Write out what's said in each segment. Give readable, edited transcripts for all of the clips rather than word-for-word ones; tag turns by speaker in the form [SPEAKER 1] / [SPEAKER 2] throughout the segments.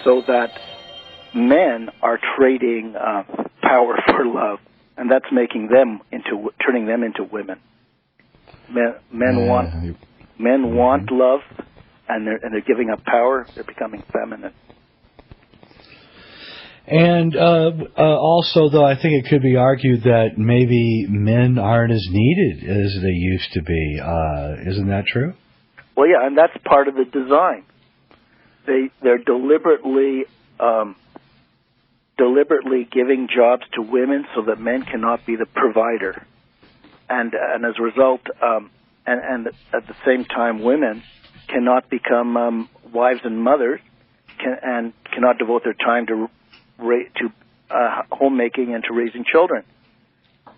[SPEAKER 1] so that men are trading power for love, and that's turning them into women. Men want love, and they're giving up power. They're becoming feminine.
[SPEAKER 2] And also, though, I think it could be argued that maybe men aren't as needed as they used to be. Isn't that true?
[SPEAKER 1] Well, yeah, and that's part of the design. They're deliberately giving jobs to women so that men cannot be the provider, and as a result, and at the same time, women cannot become wives and mothers, and cannot devote their time to homemaking and to raising children,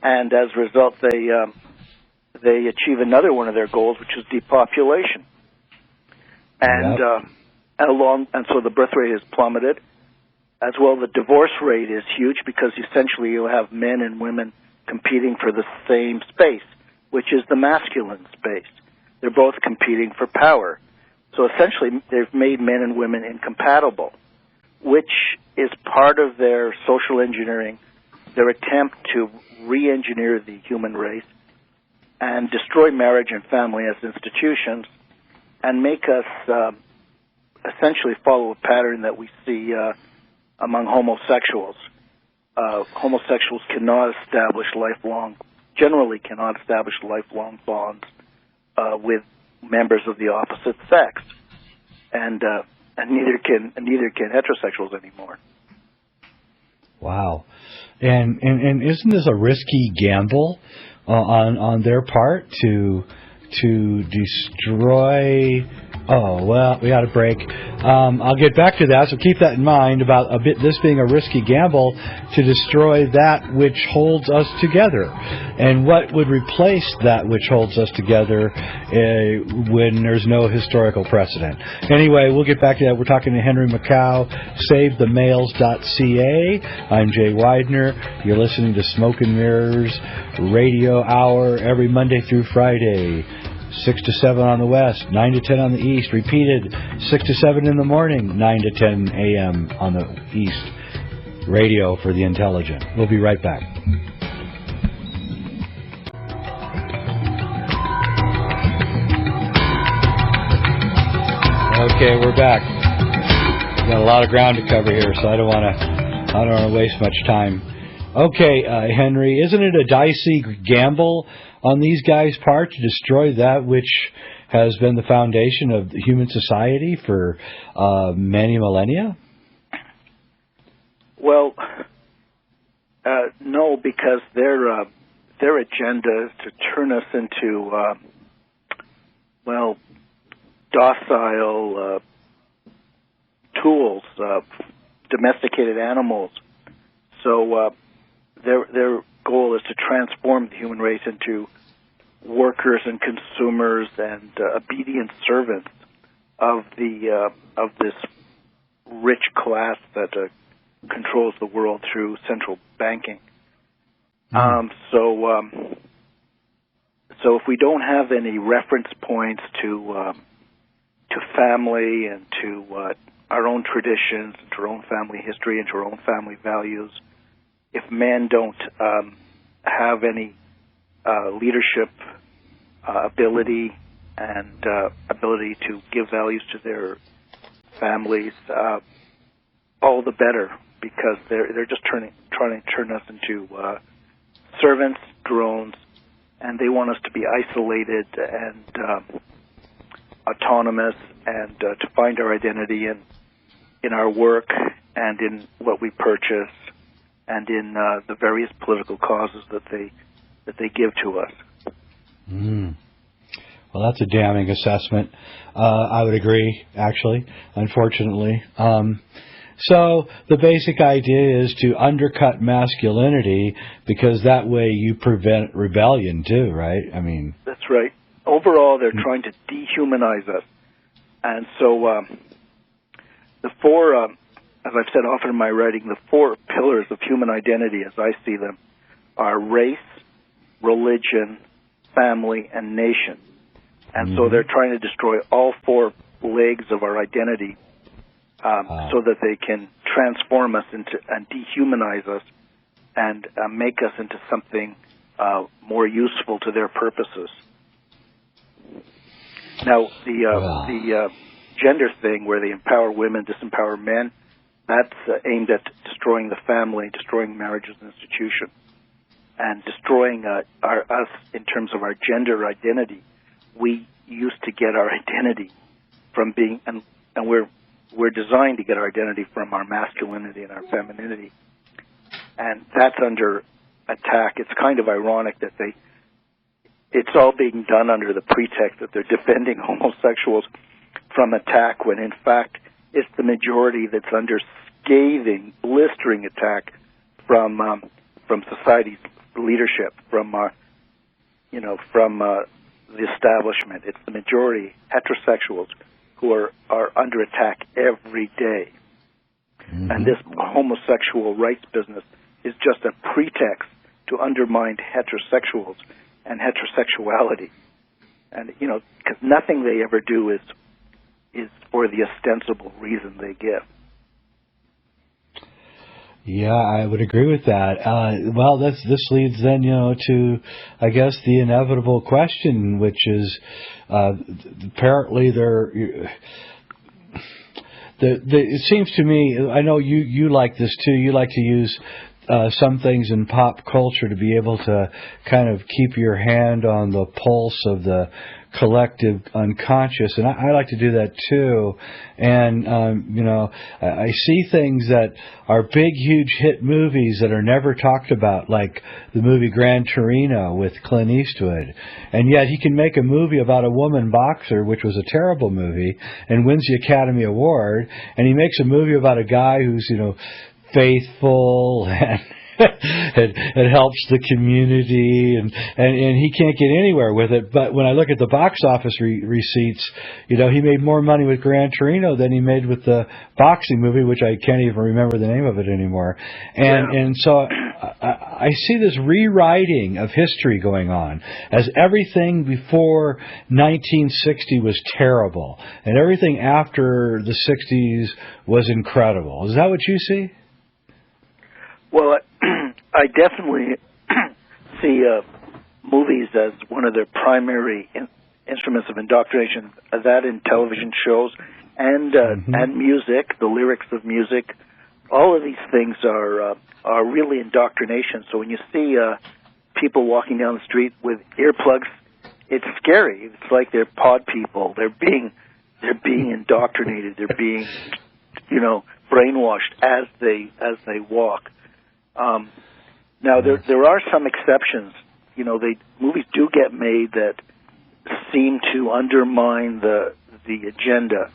[SPEAKER 1] and as a result, they achieve another one of their goals, which is depopulation, and so the birth rate has plummeted. As well, the divorce rate is huge because essentially you have men and women competing for the same space, which is the masculine space. They're both competing for power. So essentially, they've made men and women incompatible, which is part of their social engineering, their attempt to re-engineer the human race and destroy marriage and family as institutions and make us essentially follow a pattern that we see among homosexuals. Homosexuals generally cannot establish lifelong bonds with members of the opposite sex, and neither can heterosexuals anymore.
[SPEAKER 2] Wow, and isn't this a risky gamble on their part to destroy? Oh, well, we got a break. I'll get back to that, so keep that in mind about this being a risky gamble to destroy that which holds us together. And what would replace that which holds us together when there's no historical precedent? Anyway, we'll get back to that. We're talking to Henry Makow, SaveTheMales.ca. I'm Jay Weidner. You're listening to Smoke and Mirrors Radio Hour every Monday through Friday. 6 to 7 on the west, 9 to 10 on the east. Repeated 6 to 7 in the morning, 9 to 10 a.m. on the east. Radio for the intelligent. We'll be right back. Okay, we're back. We've got a lot of ground to cover here, so I don't want to waste much time. Okay, Henry, isn't it a dicey gamble on these guys' part to destroy that which has been the foundation of human society for many millennia?
[SPEAKER 1] Well, no, because their agenda is to turn us into docile tools, domesticated animals. So their goal is to transform the human race into workers and consumers and obedient servants of this rich class that controls the world through central banking. So if we don't have any reference points to family and to our own traditions, to our own family history, and to our own family values, if men don't have any leadership ability and ability to give values to their families, all the better, because they're just trying to turn us into servants, drones, and they want us to be isolated and autonomous, and to find our identity in our work and in what we purchase and in the various political causes that they give to us.
[SPEAKER 2] Well, that's a damning assessment. I would agree, actually, unfortunately. So the basic idea is to undercut masculinity, because that way you prevent rebellion too, right? I mean,
[SPEAKER 1] that's right. Overall, they're trying to dehumanize us. And so the four, as I've said often in my writing, the four pillars of human identity, as I see them, are race, religion, family, and nation. And so they're trying to destroy all four legs of our identity so that they can transform us into and dehumanize us and make us into something more useful to their purposes. Now, the gender thing, where they empower women, disempower men, that's aimed at destroying the family, destroying marriage as an institution, and destroying us in terms of our gender identity. We used to get our identity from being, and we're designed to get our identity from our masculinity and our femininity, and that's under attack. It's kind of ironic that it's all being done under the pretext that they're defending homosexuals from attack, when in fact it's the majority that's under scathing, blistering attack from society's leadership, from the establishment. It's the majority heterosexuals who are under attack every day. Mm-hmm. And this homosexual rights business is just a pretext to undermine heterosexuals and heterosexuality. And, because nothing they ever do is for the ostensible reason they give.
[SPEAKER 2] Yeah, I would agree with that. Well, this leads then, to, I guess, the inevitable question, which is apparently it seems to me, I know you like this too, you like to use some things in pop culture to be able to kind of keep your hand on the pulse of the collective unconscious, and I like to do that too. And I see things that are big, huge hit movies that are never talked about, like the movie Gran Torino with Clint Eastwood, and yet he can make a movie about a woman boxer, which was a terrible movie, and wins the Academy Award. And he makes a movie about a guy who's faithful and it helps the community, and he can't get anywhere with it. But when I look at the box office receipts, he made more money with Gran Torino than he made with the boxing movie, which I can't even remember the name of it anymore. And so I see this rewriting of history going on, as everything before 1960 was terrible and everything after the 60s was incredible. Is that what you see?
[SPEAKER 1] Well, I definitely see movies as one of their primary instruments of indoctrination, that in television shows and music, the lyrics of music. All of these things are really indoctrination. So when you see people walking down the street with earplugs, it's scary. It's like they're pod people. They're being indoctrinated. They're being, brainwashed as they walk. Now there are some exceptions. Movies do get made that seem to undermine the agenda.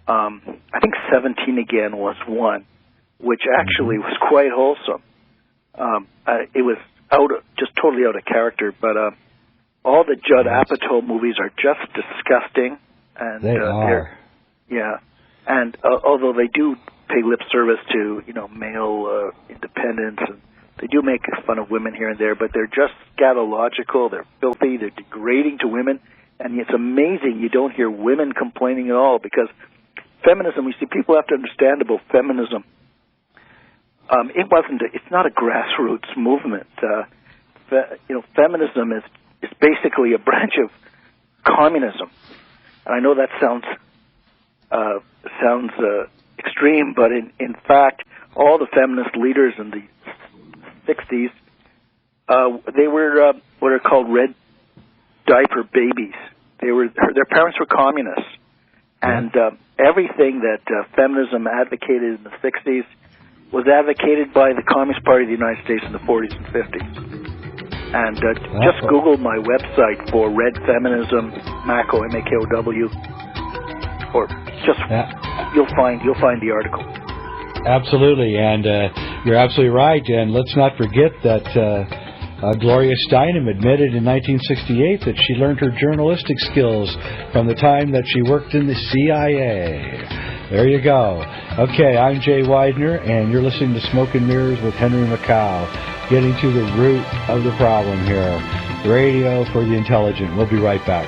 [SPEAKER 1] I think 17 Again was one, which actually was quite wholesome. It was just totally out of character, but all the Judd Apatow movies are just disgusting. And
[SPEAKER 2] they are.
[SPEAKER 1] Yeah, and although they do pay lip service to male independence, and they do make fun of women here and there, but they're just scatological, they're filthy, they're degrading to women, and it's amazing you don't hear women complaining at all, because feminism, people have to understand about feminism. It's not a grassroots movement. Feminism is basically a branch of communism, and I know that sounds extreme, but in fact, all the feminist leaders in the 60s, they were what are called red diaper babies. Their parents were communists, and everything that feminism advocated in the 60s was advocated by the Communist Party of the United States in the 40s and 50s. And just Google my website for Red Feminism, Makow, M-A-K-O-W, or just you'll find the article.
[SPEAKER 2] Absolutely, and you're absolutely right. And let's not forget that Gloria Steinem admitted in 1968 that she learned her journalistic skills from the time that she worked in the CIA. There you go. Okay, I'm Jay Weidner, and you're listening to Smoke and Mirrors with Henry Makow, getting to the root of the problem here. Radio for the intelligent. We'll be right back.